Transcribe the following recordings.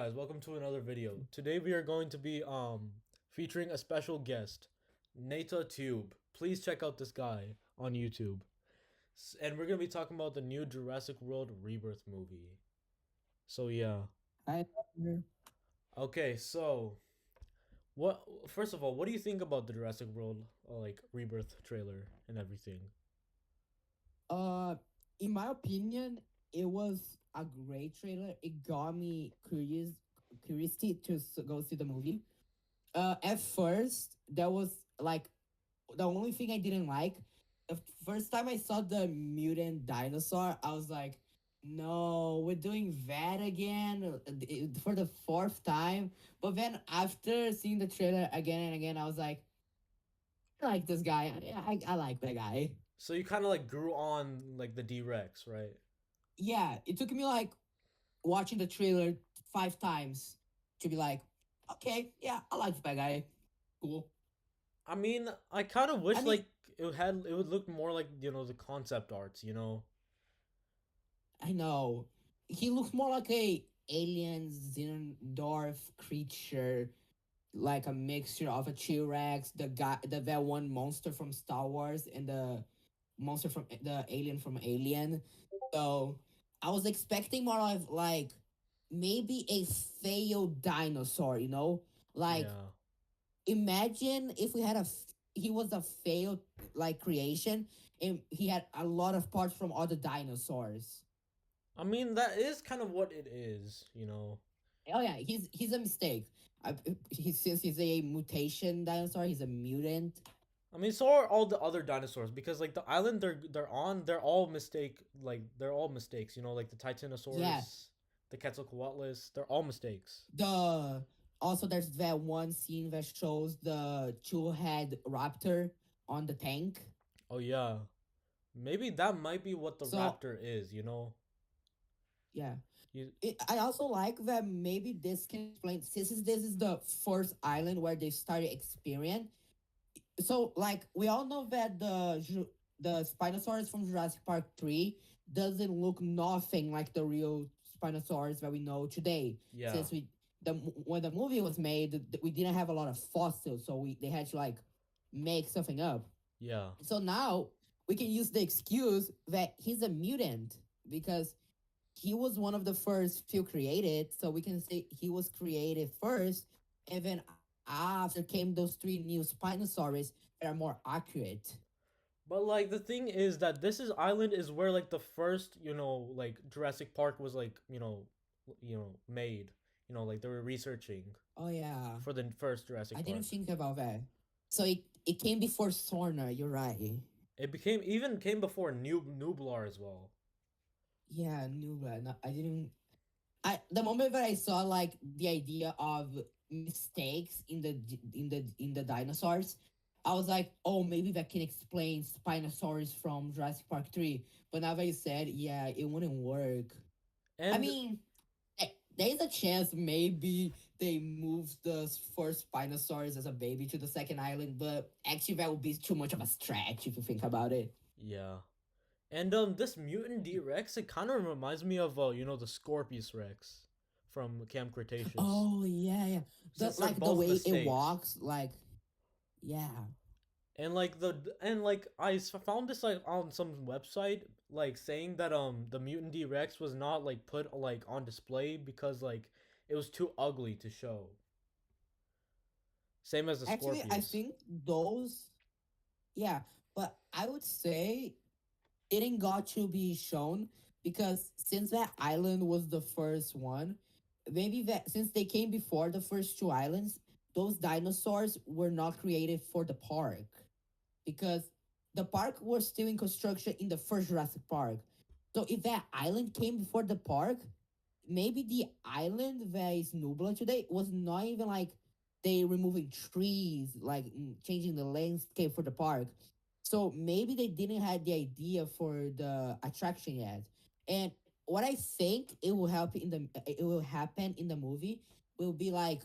guys, welcome to another video. Today we are going to be featuring a special guest, Nata Tube. Please check out this guy on YouTube. And we're going to be talking about the new Jurassic World Rebirth movie. So yeah. I Okay, so what first of all, what do you think about the Jurassic World like Rebirth trailer and everything? uh in my opinion, it was a great trailer. It got me curiosity to go see the movie. At first, that was like the only thing I didn't like. The first time I saw the mutant dinosaur, I was like, "No, we're doing that again for the fourth time." But then after seeing the trailer again and again, I was like, "I like this guy. I like that guy." So you kind of like grew on like the D-Rex, right? Yeah, it took me like watching the trailer 5 times to be like, okay, yeah, I like that guy. Cool. I mean, I kind of I wish mean, like it would look more like, the concept arts. I know he looks more like a alien xenomorph creature, like a mixture of a T-Rex, the guy, that one monster from Star Wars, and the monster from the alien from Alien. So I was expecting more of like maybe a failed dinosaur, like Yeah. imagine if we had he was a failed like creation and he had a lot of parts from other dinosaurs. I mean, that is kind of what it is. Oh yeah, he's a mistake. Since he's a mutation dinosaur, he's a mutant. I mean, so are all the other dinosaurs because like the island they're on, they're all mistakes, like the Yeah, Titanosaurus, the Quetzalcoatlus, they're all mistakes. the also there's that one scene that shows the two-head raptor on the tank. Oh yeah. Maybe that might be what the So raptor is. yeah, You I also like that maybe this can explain since this is the first island where they started experience. So like we all know that the Spinosaurus from Jurassic Park 3 doesn't look nothing like the real Spinosaurus that we know today. yeah. Since when the movie was made, we didn't have a lot of fossils, so they had to like make something up. Yeah. So now we can use the excuse that he's a mutant because he was one of the first few created, so we can say he was created first, and then after came those three new Spinosaurus that are more accurate. But like the thing is that this is island is where like the first, like Jurassic Park was like, made. Like they were researching Oh yeah, for the first I Jurassic didn't Park. think about that. So it came before Sorna. You're right. It came before Nublar as well. Yeah, new blood. No, I didn't. I the moment that I saw like the idea of mistakes in the dinosaurs, I was like, oh, maybe that can explain Spinosaurus from Jurassic Park 3. But now that you said, yeah, it wouldn't work. I And mean, there's a chance maybe they moved the first Spinosaurus as a baby to the second island, but actually that would be too much of a stretch if you think about it. yeah. And this mutant D Rex, it kind of reminds me of the Scorpius Rex from Camp Cretaceous. Oh yeah, yeah. The Since they're like the both way it mistakes. walks, like yeah. And like found this like on some website like saying that the mutant D Rex was not like put like on display because like it was too ugly to show. Same as the Actually, I Scorpius. think those, yeah, but I would say it ain't got to be shown because since that island was the first one, maybe that since they came before the first two islands, those dinosaurs were not created for the park because the park was still in construction in the first Jurassic Park. So if that island came before the park, maybe the island that is Nubla today was not even like they removing trees, like changing the landscape for the park. So maybe they didn't have the idea for the attraction yet. And what I think it will happen in the movie will be like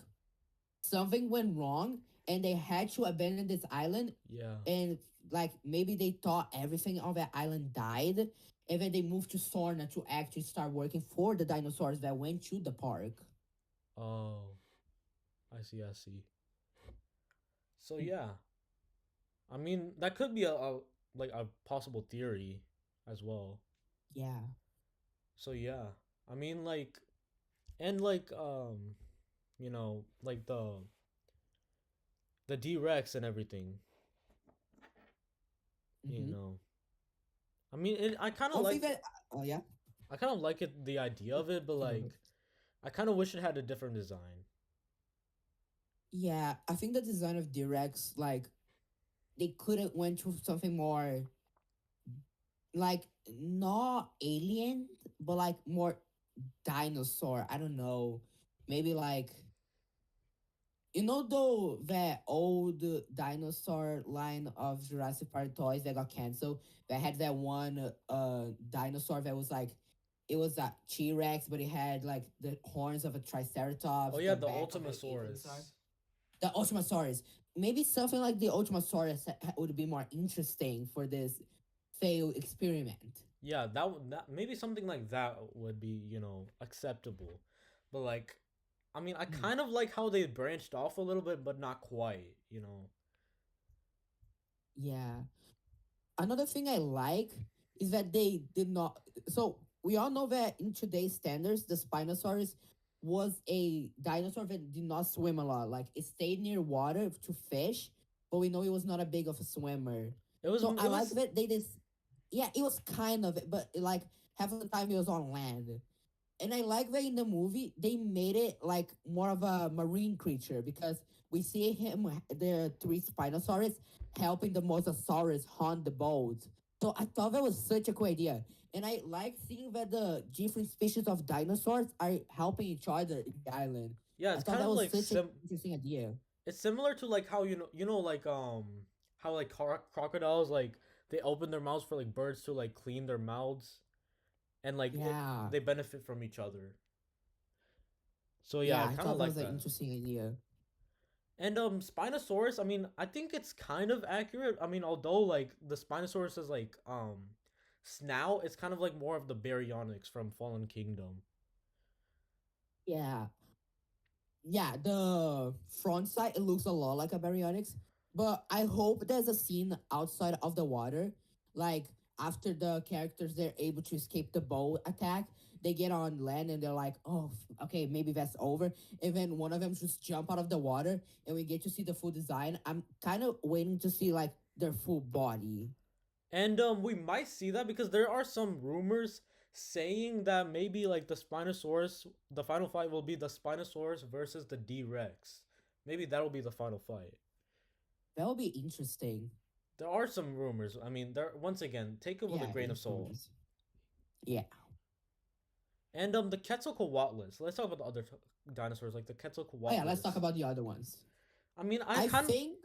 something went wrong and they had to abandon this island, Yeah. and like maybe they thought everything on that island died, and then they moved to Sorna to actually start working for the dinosaurs that went to the park. Oh, I see. I see. So Mm, yeah, I mean that could be a like a possible theory as well. yeah. So yeah, I mean like and like like the D Rex and everything. You Mm-hmm. know, I mean I kind of One thing like that, oh yeah, I kind of like it the idea of it, but you go like first. I kind of wish it had a different design. Yeah, I think the design of Directs, like they could have went to something more like not alien, but like more dinosaur. I don't know. Maybe like though that old dinosaur line of Jurassic Park toys that got canceled, that had that one dinosaur that was like it was a T Rex, but it had like the horns of a Oh Triceratops, yeah, the the back of an Ichthyosaur. Ultimasaurus. The Ultimasaurus. Maybe something like the Ultimasaurus would be more interesting for this failed experiment. Yeah, that maybe something like that would be acceptable, but like, I mean, I Mm, kind of like how they branched off a little bit, but not quite. You know. yeah. Another thing I like is that they did not. So we all know that in today's standards, the Spinosaurus was a dinosaur that did not swim a lot. Like it stayed near water to fish, but we know it was not a big of a swimmer. It was So I it like was that they just, yeah, it was kind of, but like half of the time it was on land. And I like that in the movie they made it like more of a marine creature because we see him, the three Spinosaurus, helping the Mosasaurus hunt the boat. So I thought that was such a cool idea. And I like seeing that the different species of dinosaurs are helping each other in the island. yeah. I It's thought kind that of was like such an interesting idea. it's similar to like how like how like crocodiles like they open their mouths for like birds to like clean their mouths and like Yeah. they benefit from each other. So yeah, Yeah, I I kind of thought that like was an that. interesting idea. And Spinosaurus, I mean, I think it's kind of accurate. I mean, although like the Spinosaurus is like snout, it's kind of like more of the Baryonyx from Fallen Kingdom. Yeah. Yeah, the front side it looks a lot like a baryonyx, but I hope there's a scene outside of the water, like after the characters they're able to escape the boat attack, they get on land and they're like, oh, okay, maybe that's over, and then one of them just jump out of the water, and we get to see the full design. I'm kind of waiting to see like their full body. And we might see that because there are some rumors saying that maybe like the Spinosaurus, the final fight will be the Spinosaurus versus the D Rex. Maybe that'll be the final fight. That will be interesting. There are some rumors. I mean, there once again, take it with a Yeah, grain of salt. influence. Yeah. And the Quetzalcoatlus. Let's talk about the other dinosaurs, like the Oh yeah, let's talk Quetzalcoatlus. about the other ones. I mean, I I kind of think.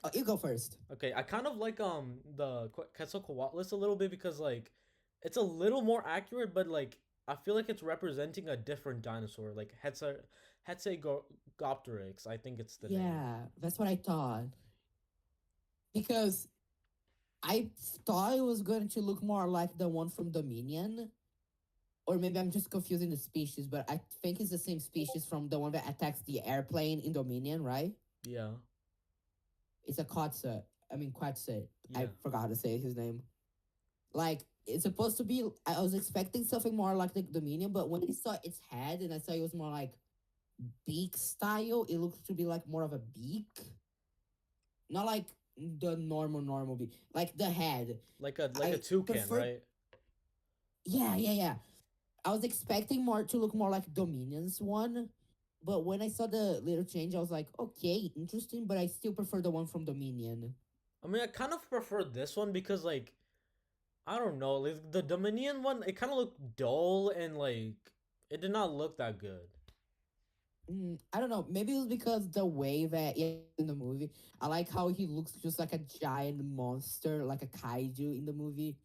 Oh, you go first. okay. I kind of like the Quetzalcoatlus a little bit because like it's a little more accurate, but like I feel like it's representing a different dinosaur, like Hetzegopteryx. I think it's the name. Yeah, that's what I thought. Because I thought it was going to look more like the one from Dominion. Or maybe I'm just confusing the species, but I think it's the same species from the one that attacks the airplane in Dominion, right? Yeah, It's a Quetzal. I mean, Quetzal. I yeah. forgot how to say his name. Like, it's supposed to be. I was expecting something more like the Dominion, but when I saw its head and I saw it was more like beak style, it looks to be like more of a beak. Not like the normal beak. Like the head. Like a I toucan, prefer. right? Yeah. I was expecting more to look more like Dominion's one, but when I saw the little change, I was like, okay, interesting, but I still prefer the one from Dominion. I mean, I kind of prefer this one because like I don't know, like the Dominion one, it kind of looked dull and like it did not look that good. I don't know. Maybe it was because the way that in the movie, I like how he looks just like a giant monster, like a kaiju in the movie.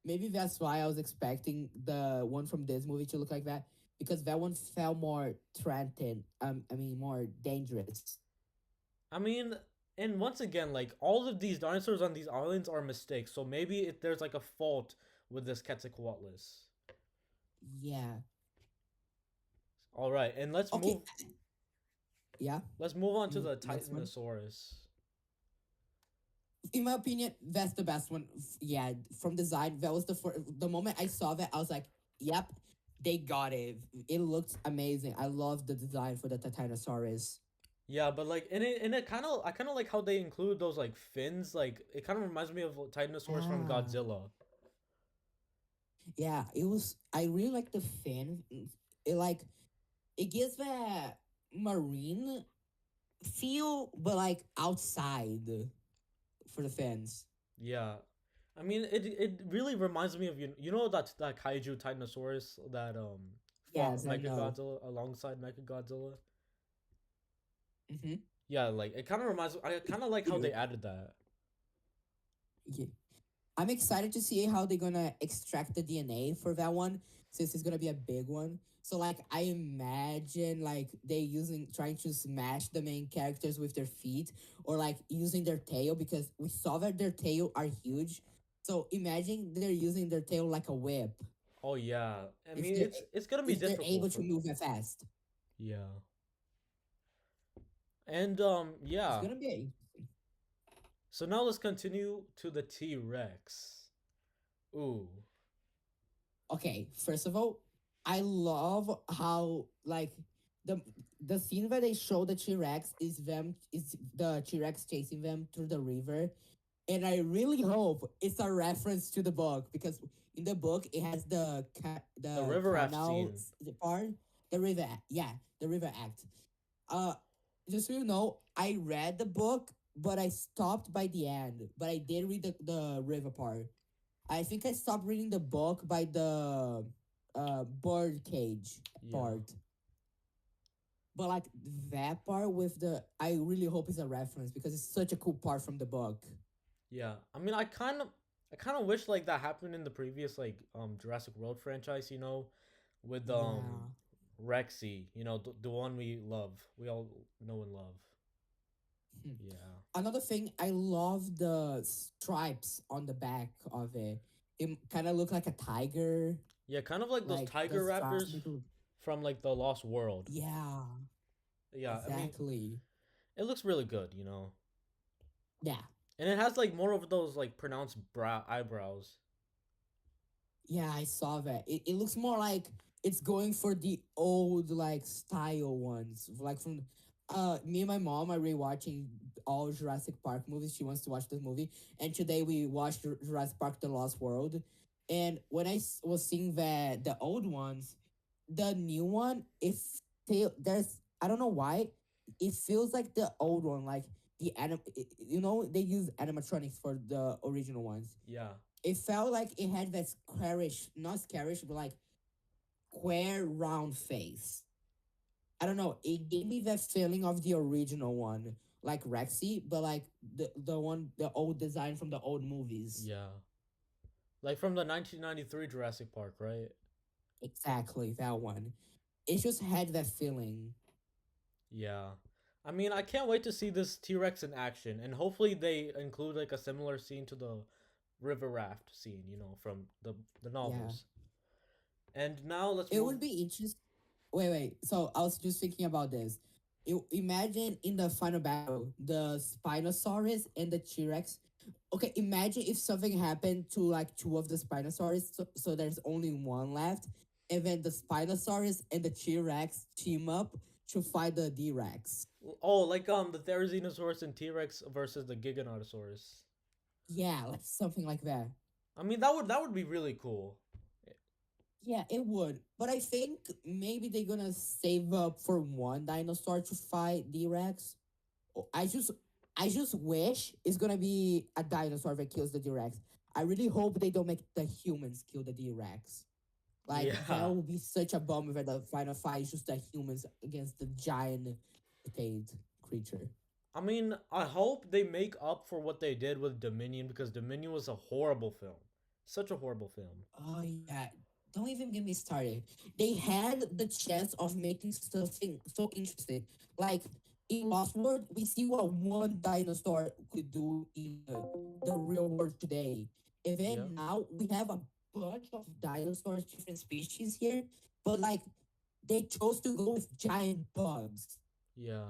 Maybe that's why I was expecting the one from this movie to look like that because that one felt more threatened. I mean, more dangerous. I mean, and once again, like all of these dinosaurs on these islands are mistakes. So maybe there's like a fault with this Quetzalcoatlus. Yeah. All right, and Okay, yeah. let's move on to the Next one. Titanosaurus. In my opinion, that's the best one. Yeah, from design, that was the moment I saw that, I was like, "Yep, they got it." It looked amazing. I love the design for the Titanosaurus. Yeah, but like in it kind of I kind of like how they include those like fins. Like it kind of reminds me of Titanosaurus from Ah, Godzilla. yeah. It was. I really like the fin. It like it gives that marine feel, but like outside for the fans. Yeah, I mean it really reminds me of you know that kaiju Titanosaurus that fought Yes, I know. Mechagodzilla alongside Mechagodzilla. Mm-hmm. Yeah, like it kind of reminds. I kind of like how they added that. Yeah. I'm excited to see how they're gonna extract the DNA for that one, since it's gonna be a big one. So like I imagine like they using trying to smash the main characters with their feet, or like using their tail, because we saw that their tail are huge. So imagine they're using their tail like a whip, Oh yeah, I if mean they're it's gonna be if they're difficult able to for move that fast. yeah, and It's yeah. gonna be So now let's continue to the T Rex. Ooh, okay. First of all, I love how like the the scene where they show the T-Rex is the T-Rex chasing them through the river, and I really hope it's a reference to the book, because in the book it has the the river raft canal scene. part, the river yeah, the river act. Uh, just so you know, I read the book, but I stopped by the end. But I did read the river part. I think I stopped reading the book by the bird cage Yeah, part. But like that part with the, I really hope it's a reference, because it's such a cool part from the book. yeah. I mean, I kind of wish like that happened in the previous like Jurassic World franchise. You know, with Yeah. Rexy. You know, the one we love, we all know and love. Hmm. Yeah, Another thing, I love the stripes on the back of it. It kind of look like a tiger, yeah. Kind of like those like the tiger stripes raptors make it. from like the Lost World. Yeah, Yeah, I mean, exactly. it looks really good. You know, Yeah, and it has like more of those like pronounced eyebrows. yeah, I saw that. It looks more like it's going for the old like style ones, like from me and my mom are rewatching all Jurassic Park movies. She wants to watch the movie, and today we watched Jurassic Park: The Lost World. And when was seeing the old ones, the new one, if there's, I don't know why, it feels like the old one, like you know, they use animatronics for the original ones. Yeah, It felt like it had that squarish, not squarish, but like square round face. I don't know. It gave me that feeling of the original one, like Rexy, but like the old design from the old movies. yeah. Like from the 1993 Jurassic Park, right? Exactly that one. It just had that feeling. Yeah. I mean, I can't wait to see this T Rex in action, and hopefully they include like a similar scene to the river raft scene, you know, from the Yeah, novels. And now let's it move. would be interesting. Wait. So I was just thinking about this. Imagine in the final battle, the Spinosaurus and the T Rex. Okay, imagine if something happened to like two of the Spinosaurus, so there's only one left, and then the Spinosaurus and the T Rex team up to fight the D Rex. Oh, like the Therizinosaurus and T Rex versus the Giganotosaurus. Yeah, like something like that. I mean, that would be really cool. Yeah, it would. But I think maybe they're gonna save up for one dinosaur to fight D Rex. I just I just wish it's gonna be a dinosaur that kills the T-Rex. I really hope they don't make the humans kill the T-Rex. Like that Yeah. would be such a bummer that the final fight is just the humans against the giant tailed creature. I mean, I hope they make up for what they did with Dominion because Dominion was a horrible film. Such a horrible film. Oh yeah. Don't even get me started. They had the chance of making something so interesting. Like in Lost World, we see what one dinosaur could do in the real world today. And Yeah. then now we have a bunch of dinosaurs, different species here. But like they chose to go with giant bugs. Yeah.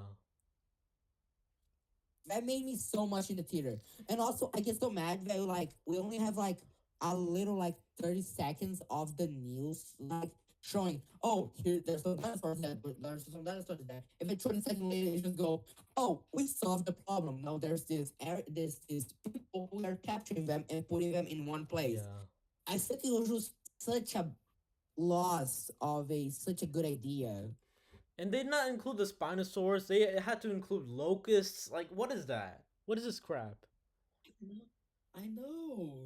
That made me so much in the theater. And also, I get so mad that like we only have like a little like 30 seconds of the news like showing. Oh, here there's some dinosaurs there. There's some dinosaurs there. If it's 20 seconds later, it just go. Oh, we solved the problem. Now there's this people who are capturing them and putting them in one place. Yeah. I think it was just such a loss of a such a good idea. And they did not include the Spinosaurus. They had to include locusts. Like, what is that? What is this crap? I know.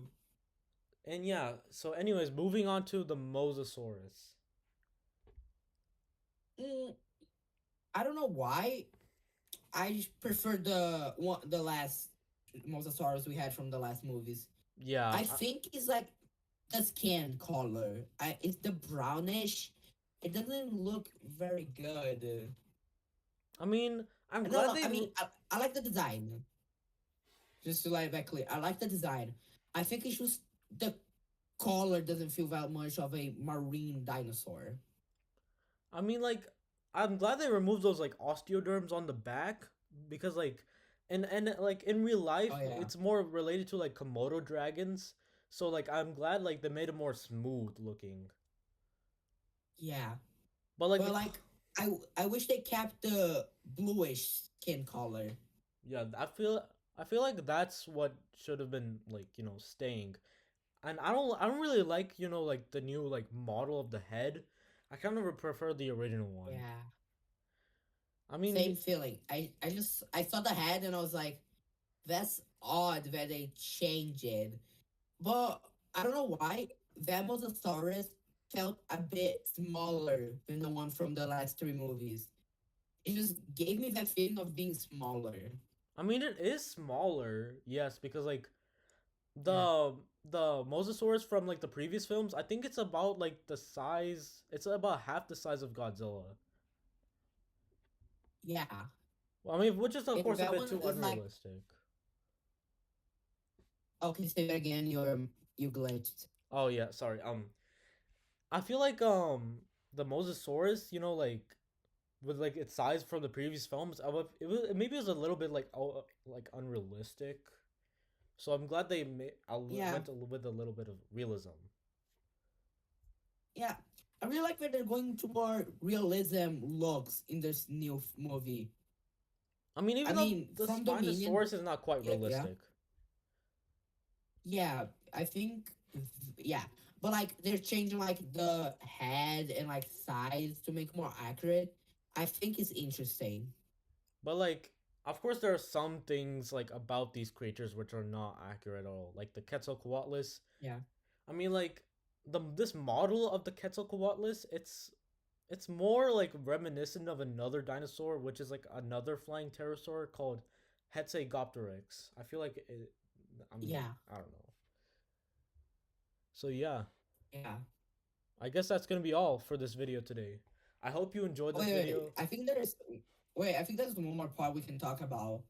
And yeah, so anyways, moving on to the Mosasaurus. Mm, I don't know why. I just prefer the last mosasaurus we had from the last movies. Yeah, I think it's like the skin color. It's the brownish. It doesn't look very good. I mean, I'm No, glad no. they. I mean, I like the design. Just to like that clear, I like the design. I think it's just the color doesn't feel that much of a marine dinosaur. I mean, like, I'm glad they removed those like osteoderms on the back because like, and like in real life, Oh yeah, it's more related to like Komodo dragons. So like, I'm glad like they made it more smooth looking. yeah. But like, But like, I wish they kept the bluish skin color. yeah, I feel like that's what should have been like staying. And I don't really like like the new like model of the head. I kind of prefer the original one. Yeah. I mean, Same feeling. I saw the head and I was like, that's odd that they changed it. But I don't know why. Vamosaurus felt a bit smaller than the one from the last three movies. It just gave me that feeling of being smaller. I mean it is smaller, yes, because like Yeah. the Mosasaurus from like the previous films, I think it's about like the size. It's about half the size of Godzilla. Yeah. Well, I mean, which is of And course a that bit one too is like, unrealistic. okay, say that again. You glitched. Oh yeah, sorry. I feel like the Mosasaurus, like with like its size from the previous films, maybe it was a little bit like unrealistic. So I'm glad they Yeah. went with a little bit of realism. Yeah. I really like that they're going to more realism looks in this new movie. I mean, I even though mean, the from Dominion, Spinosaurus is not quite yeah, yeah, realistic. yeah. I think, yeah, but like they're changing like the head and like size to make more accurate. I think it's interesting. But like, of course, there are some things like about these creatures which are not accurate at all. Like the Quetzalcoatlus. Yeah, I mean, like this model of the Quetzalcoatlus, it's more like reminiscent of another dinosaur, which is like another flying pterosaur called Hetzegopteryx. I feel like it. I mean, yeah, I don't know. So yeah, yeah. I guess that's gonna be all for this video today. I hope you enjoyed this Wait. video. I think there's wait. I think there's one more part we can talk about.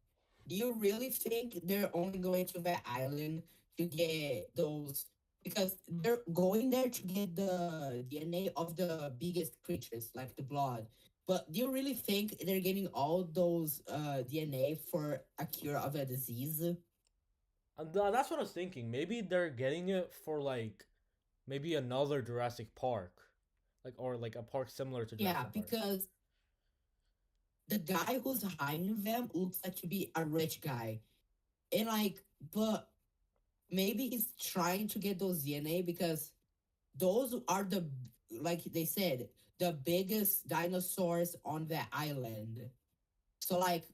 Do you really think they're only going to that island to get those? Because they're going there to get the DNA of the biggest creatures, like the blood. But do you really think they're getting all those DNA for a cure of a disease? And that's what I was thinking. Maybe they're getting it for like maybe another Jurassic Park, like or like a park similar to Yeah, Jurassic Park. because the guy who's hiring them looks like to be a rich guy. And like, but maybe he's trying to get those DNA because those are the, like they said, the biggest dinosaurs on the island. So like,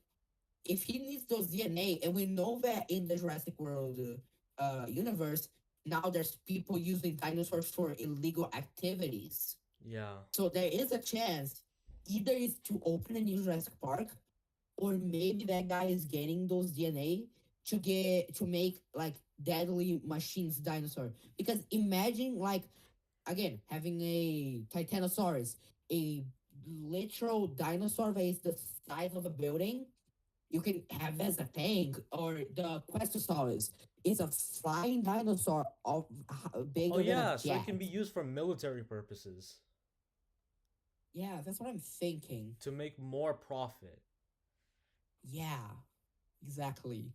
if he needs those DNA, and we know that in the Jurassic World universe, now there's people using dinosaurs for illegal activities. Yeah. So there is a chance either it's to open a new Jurassic Park, or maybe that guy is getting those DNA to make like deadly machines dinosaur. Because imagine like again having a Titanosaurus, a literal dinosaur that is the size of a building. You can have as a tank, or the Questosaurus is a flying dinosaur of Oh bigger than a yeah, so it jet. can be used for military purposes. Yeah, that's what I'm thinking. to make more profit. Yeah, exactly.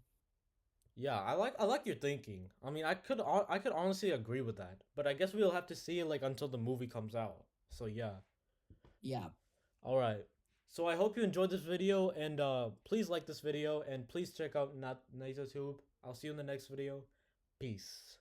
Yeah, I like your thinking. I mean, I could honestly agree with that, but I guess we'll have to see it like until the movie comes out. So yeah. Yeah. All right. So I hope you enjoyed this video, and please like this video, and please check out Not NatoTube. I'll see you in the next video. Peace.